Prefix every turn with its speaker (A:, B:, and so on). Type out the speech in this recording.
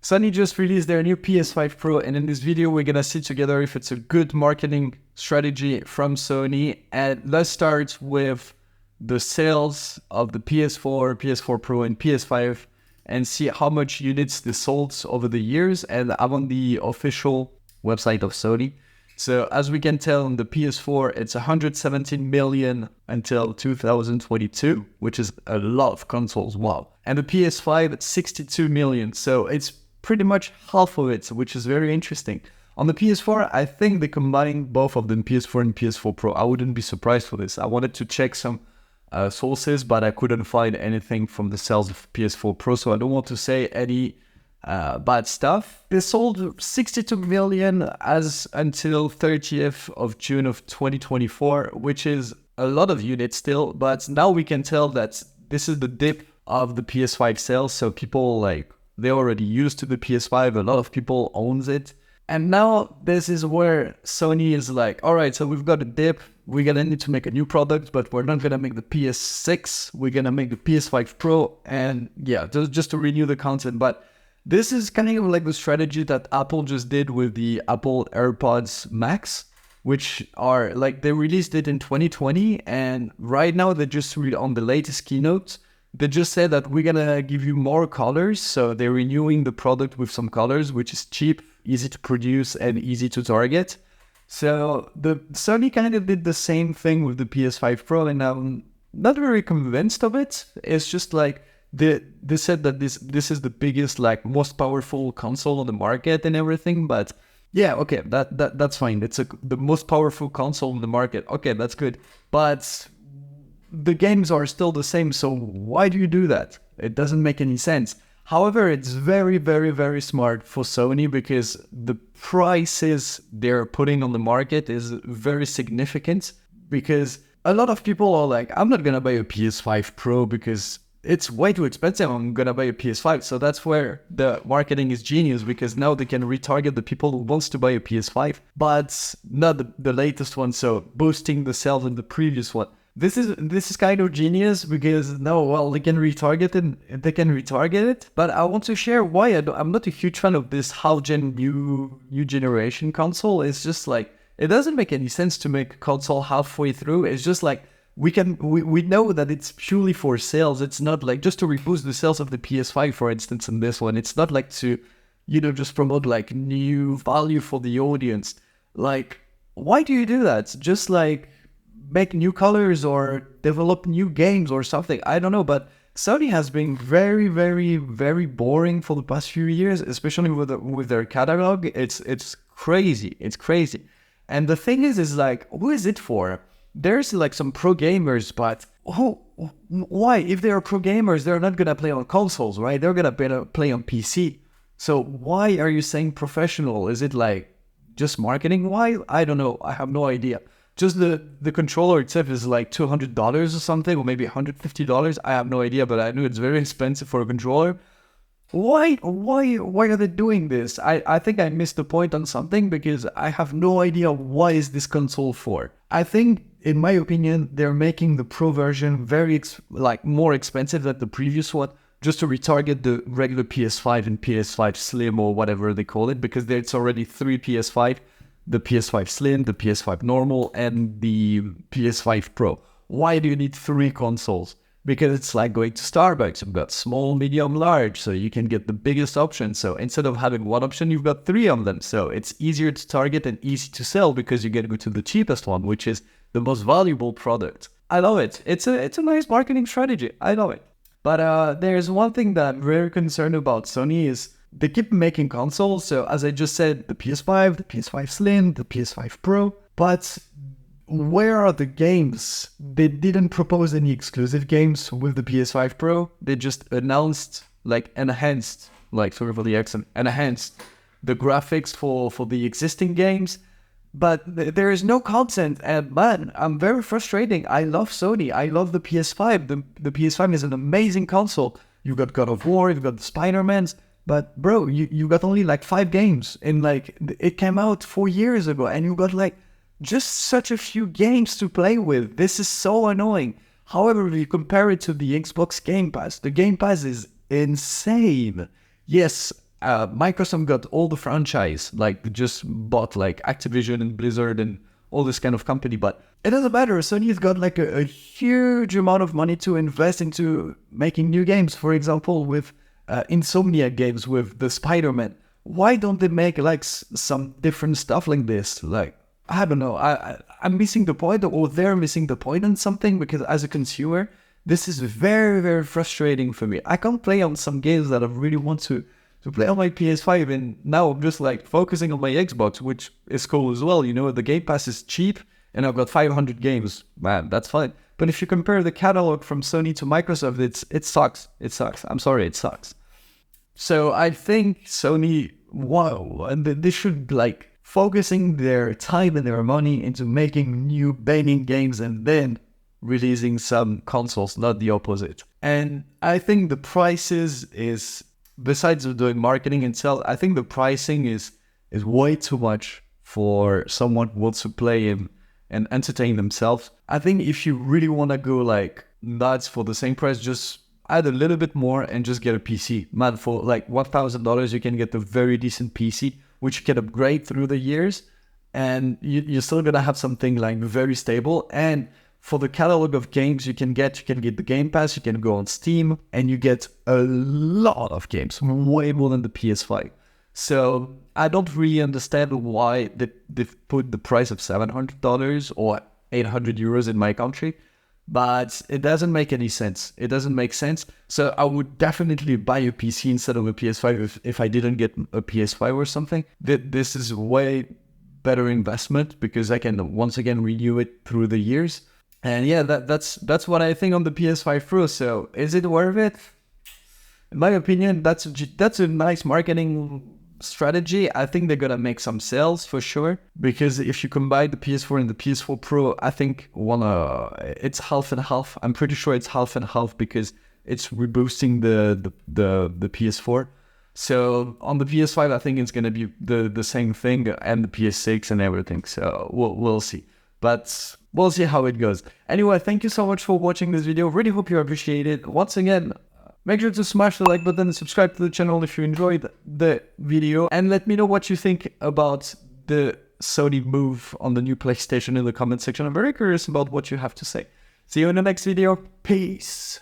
A: Sony just released their new PS5 Pro, and in this video, we're gonna see together if it's a good marketing strategy from Sony. And let's start with the sales of the PS4, PS4 Pro, and PS5, and see how much units they sold over the years. And I'm on the official website of Sony. So as we can tell on the PS4, it's 117 million until 2022, which is a lot of consoles. Wow. And the PS5, it's 62 million. So it's pretty much half of it, which is very interesting. On the PS4, I think they combined both of them, PS4 and PS4 Pro. I wouldn't be surprised for this. I wanted to check some sources, but I couldn't find anything from the sales of PS4 Pro, so I don't want to say any bad stuff. They sold 62 million as until 30th of June of 2024, which is a lot of units still, but now we can tell that this is the dip of the PS5 sales, so people they're already used to the PS5, a lot of people owns it. And now this is where Sony is like, all right, so we've got a dip, we're gonna need to make a new product, but we're not gonna make the PS6, we're gonna make the PS5 Pro, and yeah, just to renew the content. But this is kind of like the strategy that Apple just did with the Apple AirPods Max, which are like, they released it in 2020, and right now they just read on the latest keynote, they just said that we're gonna give you more colors, so they're renewing the product with some colors, which is cheap, easy to produce, and easy to target. So the Sony kind of did the same thing with the PS5 Pro, and I'm not very convinced of it. It's just like they said that this is the biggest, like, most powerful console on the market and everything, but yeah, okay, that's fine. It's the most powerful console on the market. Okay, that's good, but the games are still the same, so why do you do that? It doesn't make any sense. However, it's very, very, very smart for Sony because the prices they're putting on the market is very significant, because a lot of people are like, I'm not gonna buy a PS5 Pro because it's way too expensive, I'm gonna buy a PS5. So that's where the marketing is genius, because now they can retarget the people who wants to buy a PS5, but not the latest one, so boosting the sales in the previous one. This is kind of genius, because now, well, they can retarget it, but I want to share why I'm not a huge fan of this half-gen new generation console. It's just like, it doesn't make any sense to make a console halfway through. It's just like, we know that it's purely for sales. It's not like just to reboost the sales of the PS5, for instance, in this one. It's not like to, just promote like new value for the audience. Like, why do you do that? Just like make new colors or develop new games or something. I don't know, but Sony has been very, very, very boring for the past few years, especially with their catalog. It's crazy. It's crazy. And the thing is like, who is it for? There's like some pro gamers, but why? If they are pro gamers, they're not gonna play on consoles, right? They're gonna play on PC. So why are you saying professional? Is it like just marketing? Why? I don't know. I have no idea. Just the controller itself is like $200 or something, or maybe $150. I have no idea, but I know it's very expensive for a controller. Why are they doing this? I think I missed the point on something, because I have no idea why is this console for. I think, in my opinion, they're making the Pro version very more expensive than the previous one, just to retarget the regular PS5 and PS5 Slim or whatever they call it, because there's already 3 PS5. The PS5 Slim, the PS5 Normal, and the PS5 Pro. Why do you need 3 consoles? Because it's like going to Starbucks. You've got small, medium, large, so you can get the biggest option. So instead of having one option, you've got 3 of them. So it's easier to target and easy to sell, because you get to go to the cheapest one, which is the most valuable product. I love it. It's a nice marketing strategy. I love it. But there's one thing that I'm very concerned about Sony is, they keep making consoles. So as I just said, the PS5, the PS5 Slim, the PS5 Pro. But where are the games? They didn't propose any exclusive games with the PS5 Pro. They just announced enhanced the graphics for the existing games. But there is no content, and man, I'm very frustrating. I love Sony. I love the PS5. The PS5 is an amazing console. You've got God of War, you've got the Spider-Mans. But bro, you got only 5 games, and it came out 4 years ago, and you got just such a few games to play with. This is so annoying. However, if you compare it to the Xbox Game Pass, the Game Pass is insane. Yes, Microsoft got all the franchise, like they just bought like Activision and Blizzard and all this kind of company, but it doesn't matter. Sony's got like a huge amount of money to invest into making new games. For example, with Insomniac games, with the Spider-Man. Why don't they make like some different stuff like this? Like, I don't know. I'm missing the point, or they're missing the point on something, because as a consumer, this is very, very frustrating for me. I can't play on some games that I really want to play on my PS5, and now I'm just like focusing on my Xbox, which is cool as well. You know, the Game Pass is cheap, and I've got 500 games. Man, that's fine. But if you compare the catalog from Sony to Microsoft, it sucks. It sucks. I'm sorry, it sucks. So I think Sony, wow, and they should like focusing their time and their money into making new banging games and then releasing some consoles, not the opposite. And I think the prices is, besides doing marketing and sell, I think the pricing is way too much for someone who wants to play and entertain themselves. I think if you really want to go like nuts for the same price, just add a little bit more and just get a PC. Man, for like $1,000, you can get a very decent PC, which you can upgrade through the years, and you're still gonna have something like very stable. And for the catalog of games you can get the Game Pass, you can go on Steam, and you get a lot of games, way more than the PS5. So I don't really understand why they've put the price of $700 or 800 euros in my country, but it doesn't make any sense. It doesn't make sense. So I would definitely buy a PC instead of a PS5 if I didn't get a PS5 or something. This is way better investment, because I can once again renew it through the years. And yeah, that's what I think on the PS5 Pro. So is it worth it? In my opinion, that's a nice marketing strategy. I think they're gonna make some sales for sure, because if you combine the PS4 and the PS4 Pro, I think it's half and half. I'm pretty sure it's half and half, because it's reboosting the PS4. So on the PS5, I think it's gonna be the same thing, and the PS6 and everything. So we'll see. But we'll see how it goes. Anyway, thank you so much for watching this video. Really hope you appreciate it. Once again, make sure to smash the like button and subscribe to the channel if you enjoyed the video. And let me know what you think about the Sony move on the new PlayStation in the comment section. I'm very curious about what you have to say. See you in the next video. Peace.